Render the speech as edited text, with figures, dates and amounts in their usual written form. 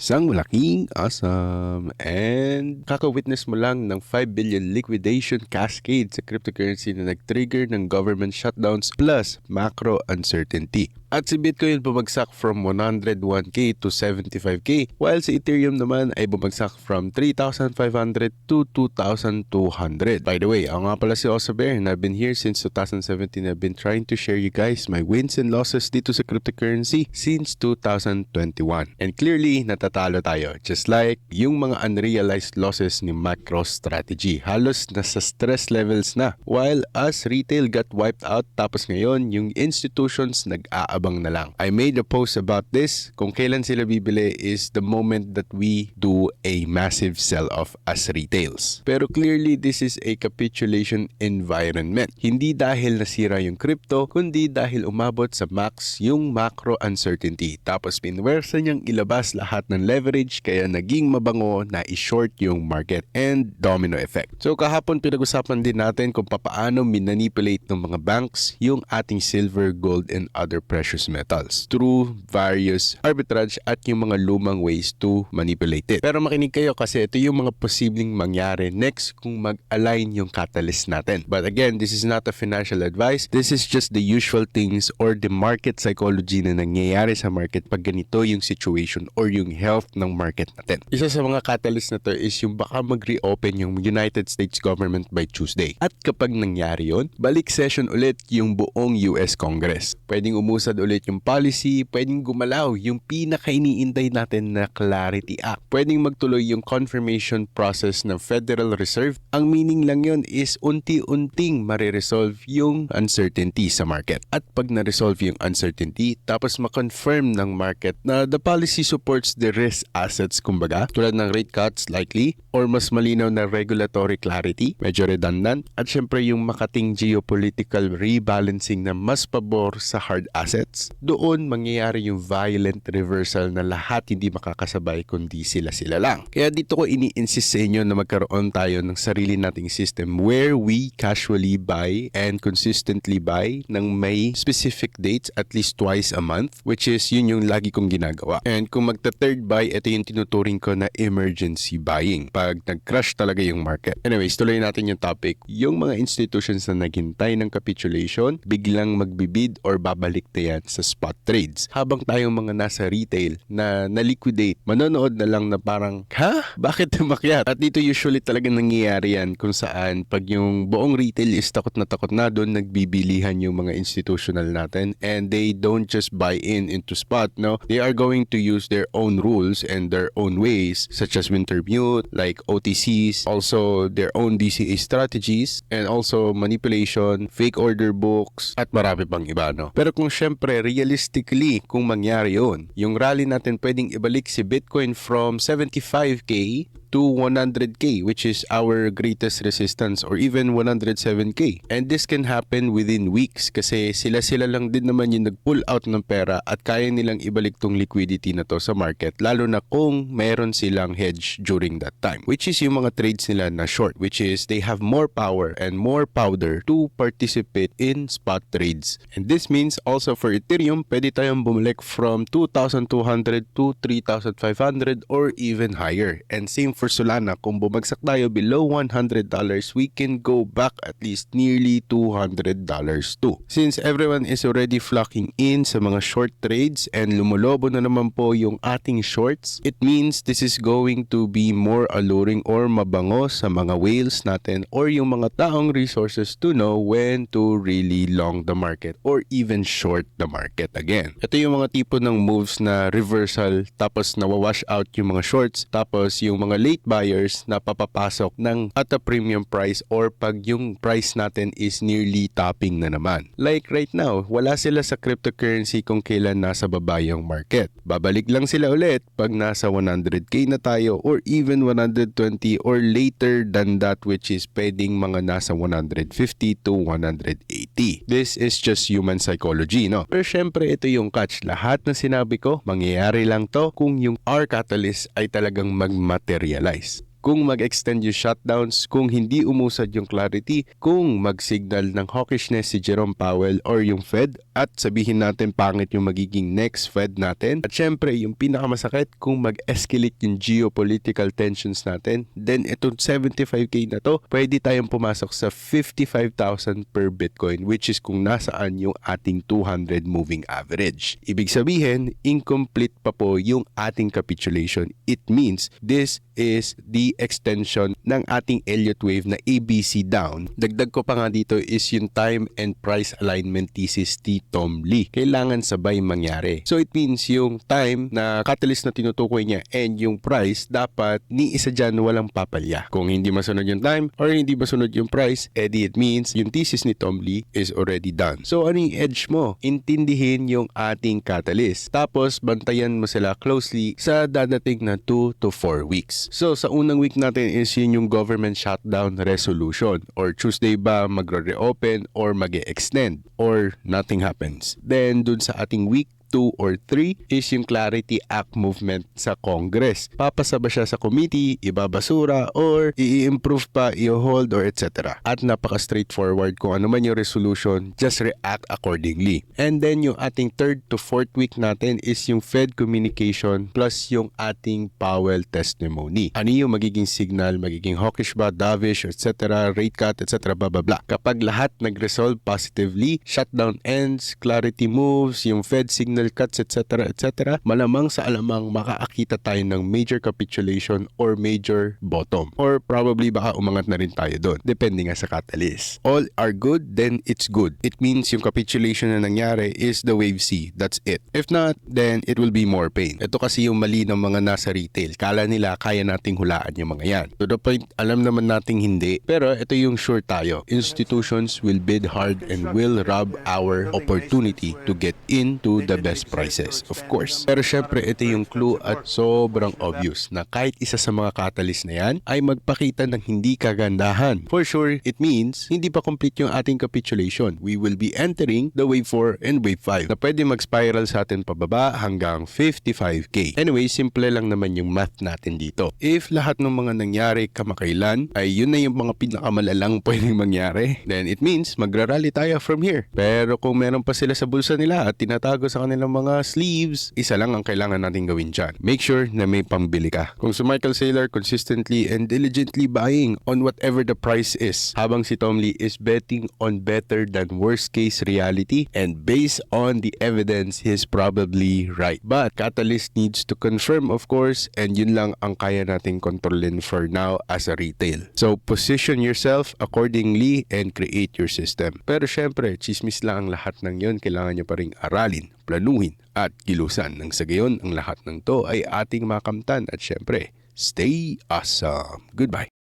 Isang malaking awesome and kaka-witness mo lang ng 5 billion liquidation cascade sa cryptocurrency na nag-trigger ng government shutdowns plus macro uncertainty. At si Bitcoin bumagsak from 101k to 75k while si Ethereum naman ay bumagsak from 3,500 to 2,200. By the way, ako nga pala si Osaber and I've been here since 2017. I've been trying to share you guys my wins and losses dito sa cryptocurrency since 2021. And clearly, natatalo tayo. Just like yung mga unrealized losses ni MicroStrategy. Halos nasa stress levels na. While us retail got wiped out tapos ngayon yung institutions nag-aabang na lang. I made a post about this. Kung kailan sila bibili is the moment that we do a massive sell-off as retails. Pero clearly, this is a capitulation environment. Hindi dahil nasira yung crypto, kundi dahil umabot sa max yung macro uncertainty. Tapos pinwersa niyang ilabas lahat ng leverage kaya naging mabango na i-short yung market and domino effect. So kahapon pinag-usapan din natin kung paano minanipulate ng mga banks yung ating silver, gold, and other precious metals through various arbitrage at yung mga lumang ways to manipulate it. Pero makinig kayo kasi ito yung mga posibleng mangyari next kung mag-align yung catalyst natin. But again, this is not a financial advice. This is just the usual things or the market psychology na nangyayari sa market pag ganito yung situation or yung health ng market natin. Isa sa mga catalyst na to is yung baka mag-reopen yung United States government by Tuesday. At kapag nangyari yun, balik session ulit yung buong US Congress. Pwedeng umusad ulit yung policy, pwedeng gumalaw yung pinaka-iniintay natin na Clarity Act. Pwedeng magtuloy yung confirmation process ng Federal Reserve. Ang meaning lang yun is unti-unting mariresolve yung uncertainty sa market. At pag na-resolve yung uncertainty, tapos ma-confirm ng market na the policy supports the risk assets, kumbaga, tulad ng rate cuts likely, or mas malinaw na regulatory clarity, medyo redundant, at syempre yung makating geopolitical rebalancing na mas pabor sa hard assets, doon mangyayari yung violent reversal na lahat hindi makakasabay kundi sila lang. Kaya dito ko ini-insist sa inyo na magkaroon tayo ng sarili nating system where we casually buy and consistently buy ng may specific dates at least twice a month, which is yun yung lagi kong ginagawa. And kung magta-third buy, ito yung tinuturing ko na emergency buying pag nag-crash talaga yung market. Anyways, tuloy natin yung topic. Yung mga institutions na naghintay ng capitulation, biglang magbibid or babalik na yan sa spot trades. Habang tayong mga nasa retail na na-liquidate, manonood na lang na parang, ha? Bakit tumakyat? At dito usually talaga nangyayari yan kung saan pag yung buong retail is takot na doon nagbibilihan yung mga institutional natin and they don't just buy into spot, no? They are going to use their own rules and their own ways such as winter mute, like OTCs, also their own DCA strategies, and also manipulation, fake order books, at marami pang iba, no? Pero kung syempre, realistically, kung mangyari yun, yung rally natin pwedeng ibalik si Bitcoin from 75k to 100k, which is our greatest resistance, or even 107k. And this can happen within weeks kasi sila lang din naman yung nag-pull out ng pera at kaya nilang ibalik tong liquidity na to sa market, lalo na kung meron silang hedge during that time, which is yung mga trades nila na short, which is they have more power and more powder to participate in spot trades. And this means also for Ethereum, pwede tayong bumalik from 2,200 to 3,500 or even higher. And same for Solana, kung bumagsak tayo below $100, we can go back at least nearly $200 too. Since everyone is already flocking in sa mga short trades and lumulobo na naman po yung ating shorts, it means this is going to be more alluring or mabango sa mga whales natin or yung mga taong resources to know when to really long the market or even short the market again. Ito yung mga tipo ng moves na reversal tapos nawawash out yung mga shorts tapos yung mga late buyers na papapasok ng at a premium price or pag yung price natin is nearly topping na naman. Like right now, wala sila sa cryptocurrency kung kailan nasa baba yung market. Babalik lang sila ulit pag nasa 100k na tayo or even 120 or later than that, which is pwedeng mga nasa 150 to 180. This is just human psychology, no? Pero syempre ito yung catch. Lahat na sinabi ko, mangyayari lang to kung yung R catalyst ay talagang magmaterialize. kung mag-extend yung shutdowns, kung hindi umusad yung clarity, kung mag-signal ng hawkishness si Jerome Powell or yung Fed at sabihin natin pangit yung magiging next Fed natin. At syempre, yung pinakamasakit, kung mag-escalate yung geopolitical tensions natin, then itong 75k na to, pwede tayong pumasok sa 55,000 per Bitcoin, which is kung nasaan yung ating 200 moving average. Ibig sabihin, incomplete pa po yung ating capitulation. It means this is the extension ng ating Elliott wave na ABC down. Dagdag ko pa nga dito is yung time and price alignment thesis ni Tom Lee. Kailangan sabay mangyari. So it means yung time na catalyst na tinutukoy niya and yung price, dapat ni isa dyan walang papalya. Kung hindi masunod yung time or hindi masunod yung price, edi it means yung thesis ni Tom Lee is already done. So ano yung edge mo? Intindihin yung ating catalyst. Tapos bantayan mo sila closely sa dadating na 2 to 4 weeks. So sa unang week natin is yun yung government shutdown resolution, or Tuesday ba magre-reopen or mag-e-extend or nothing happens. Then dun sa ating week 2 or 3 is yung Clarity Act movement sa Congress. Papasa ba siya sa committee, ibabasura, or i-improve pa, i-hold, or etc. At napaka-straightforward kung ano man yung resolution, just react accordingly. And then yung ating 3rd to 4th week natin is yung Fed communication plus yung ating Powell testimony. Ano yung magiging signal, magiging hawkish ba, dovish, etc., rate cut, etc., blah, blah, blah. Kapag lahat nag-resolve positively, shutdown ends, clarity moves, yung Fed signal cuts, etc., etc., malamang sa alamang makaakita tayo ng major capitulation or major bottom. Or probably baka umangat na rin tayo doon, depende nga sa catalyst. All are good, then it's good. It means yung capitulation na nangyari is the wave C. That's it. If not, then it will be more pain. Ito kasi yung mali ng mga nasa retail. Kala nila kaya nating hulaan yung mga yan. To the point, alam naman nating hindi. Pero ito yung sure tayo. Institutions will bid hard and will rob our opportunity to get into the best prices, of course. Pero syempre, ito yung clue at sobrang obvious na kahit isa sa mga catalyst na yan ay magpakita ng hindi kagandahan. For sure, it means hindi pa complete yung ating capitulation. We will be entering the wave 4 and wave 5 na pwede mag-spiral sa atin pababa hanggang 55k. Anyway, simple lang naman yung math natin dito. If lahat ng mga nangyari kamakailan ay yun na yung mga pinakamalalang pwedeng mangyari, then it means magrarally tayo from here. Pero kung meron pa sila sa bulsa nila at tinatago sa kanilang mga sleeves, isa lang ang kailangan natin gawin dyan. Make sure na may pambili ka. Kung si Michael Saylor consistently and diligently buying on whatever the price is, habang si Tom Lee is betting on better than worst case reality, and based on the evidence, he's probably right. But catalyst needs to confirm, of course, and yun lang ang kaya nating kontrolin for now as a retail. So position yourself accordingly and create your system. Pero syempre, chismis lang ang lahat ng yun. Kailangan nyo pa ring aralin, planuhin at kilusan nang sa gayon ang lahat ng to ay ating makamtan at syempre, stay awesome. Goodbye.